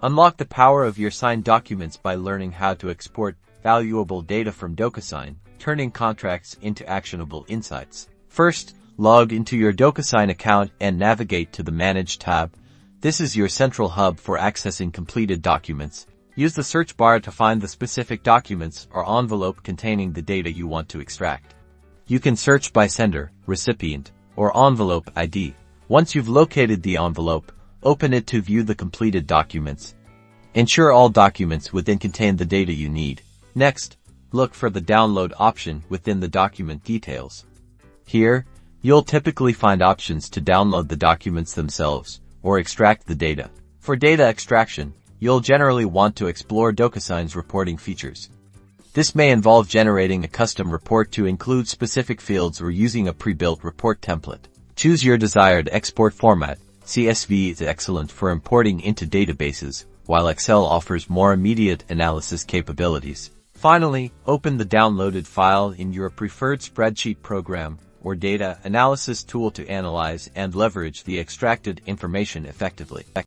Unlock the power of your signed documents by learning how to export valuable data from Docusign, turning contracts into actionable insights. First, log into your Docusign account and navigate to the Manage tab. This is your central hub for accessing completed documents. Use the search bar to find the specific documents or envelope containing the data you want to extract. You can search by sender, recipient, or envelope ID. Once you've located the envelope, open it to view the completed documents. Ensure all documents within contain the data you need. Next, look for the download option within the document details. Here, you'll typically find options to download the documents themselves or extract the data. For data extraction, you'll generally want to explore Docusign's reporting features. This may involve generating a custom report to include specific fields or using a pre-built report template. Choose your desired export format. CSV is excellent for importing into databases, while Excel offers more immediate analysis capabilities. Finally, open the downloaded file in your preferred spreadsheet program or data analysis tool to analyze and leverage the extracted information effectively.